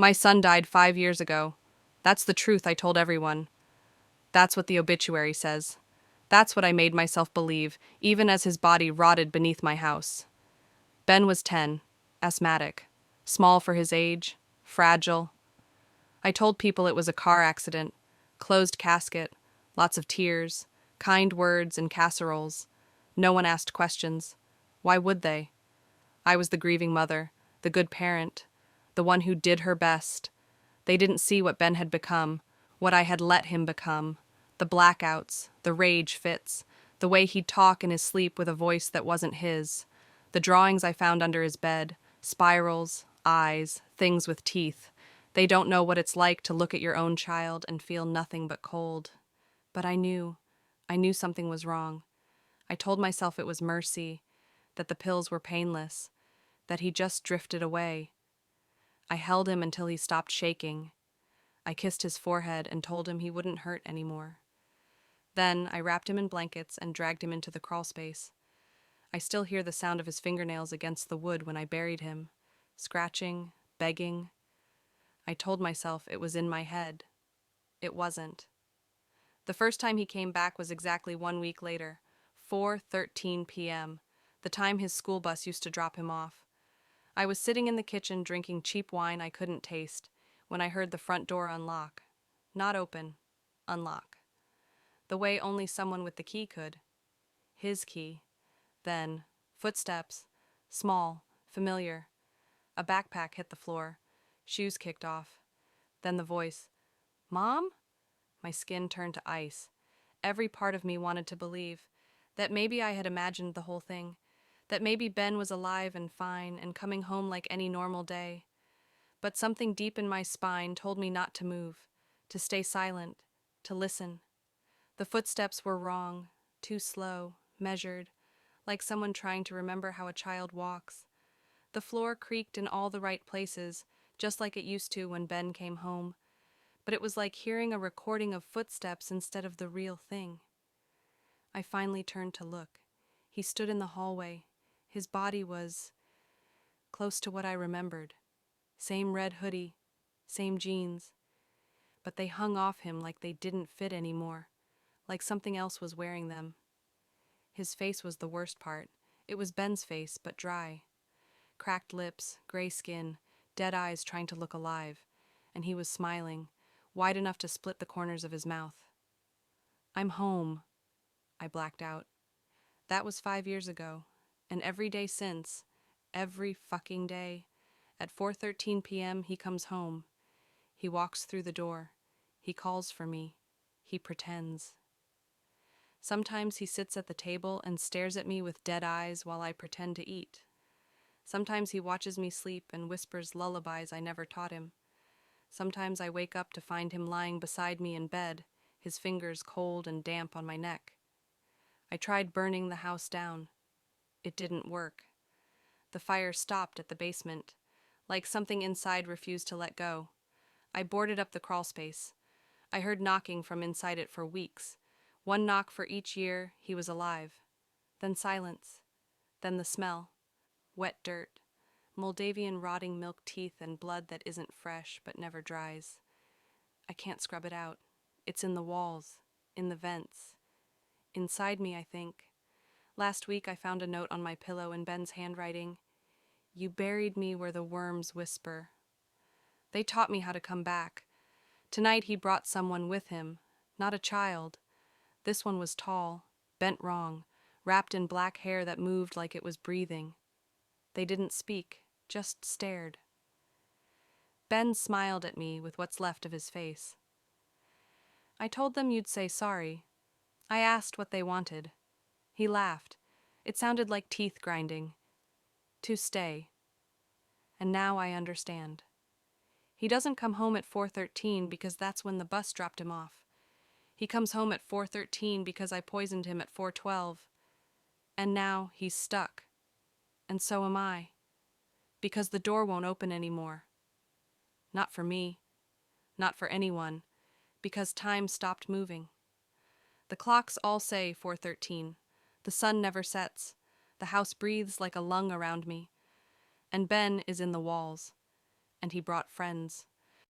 My son died 5 years ago. That's the truth I told everyone. That's what the obituary says. That's what I made myself believe, even as his body rotted beneath my house. Ben was 10, asthmatic, small for his age, fragile. I told people it was a car accident, closed casket, lots of tears, kind words and casseroles. No one asked questions. Why would they? I was the grieving mother, the good parent, the one who did her best. They didn't see what Ben had become, what I had let him become. The blackouts, the rage fits, the way he'd talk in his sleep with a voice that wasn't his, the drawings I found under his bed, spirals, eyes, things with teeth. They don't know what it's like to look at your own child and feel nothing but cold. But I knew something was wrong. I told myself it was mercy, that the pills were painless, that he just drifted away. I held him until he stopped shaking. I kissed his forehead and told him he wouldn't hurt anymore. Then I wrapped him in blankets and dragged him into the crawlspace. I still hear the sound of his fingernails against the wood when I buried him, scratching, begging. I told myself it was in my head. It wasn't. The first time he came back was exactly 1 week later, 4:13 p.m., the time his school bus used to drop him off. I was sitting in the kitchen drinking cheap wine I couldn't taste when I heard the front door unlock. Not open, unlock. The way only someone with the key could. His key. Then, footsteps. Small, familiar. A backpack hit the floor. Shoes kicked off. Then the voice. Mom? My skin turned to ice. Every part of me wanted to believe that maybe I had imagined the whole thing, that maybe Ben was alive and fine and coming home like any normal day. But something deep in my spine told me not to move, to stay silent, to listen. The footsteps were wrong, too slow, measured, like someone trying to remember how a child walks. The floor creaked in all the right places, just like it used to when Ben came home. But it was like hearing a recording of footsteps instead of the real thing. I finally turned to look. He stood in the hallway. His body was close to what I remembered. Same red hoodie, same jeans. But they hung off him like they didn't fit anymore, like something else was wearing them. His face was the worst part. It was Ben's face, but dry. Cracked lips, gray skin, dead eyes trying to look alive. And he was smiling, wide enough to split the corners of his mouth. I'm home. I blacked out. That was 5 years ago. And every day since, every fucking day, at 4:13 p.m. he comes home. He walks through the door. He calls for me. He pretends. Sometimes he sits at the table and stares at me with dead eyes while I pretend to eat. Sometimes he watches me sleep and whispers lullabies I never taught him. Sometimes I wake up to find him lying beside me in bed, his fingers cold and damp on my neck. I tried burning the house down. It didn't work. The fire stopped at the basement, like something inside refused to let go. I boarded up the crawlspace. I heard knocking from inside it for weeks. One knock for each year he was alive. Then silence. Then the smell. Wet dirt. Moldavian rotting milk teeth and blood that isn't fresh but never dries. I can't scrub it out. It's in the walls, in the vents. Inside me, I think. Last week I found a note on my pillow in Ben's handwriting. You buried me where the worms whisper. They taught me how to come back. Tonight he brought someone with him, not a child. This one was tall, bent wrong, wrapped in black hair that moved like it was breathing. They didn't speak, just stared. Ben smiled at me with what's left of his face. I told them you'd say sorry. I asked what they wanted. He laughed. It sounded like teeth grinding. To stay. And now I understand. He doesn't come home at 4:13 because that's when the bus dropped him off. He comes home at 4:13 because I poisoned him at 4:12. And now he's stuck. And so am I. Because the door won't open anymore. Not for me. Not for anyone. Because time stopped moving. The clocks all say 4:13. The sun never sets. The house breathes like a lung around me. And Ben is in the walls. and he brought friends.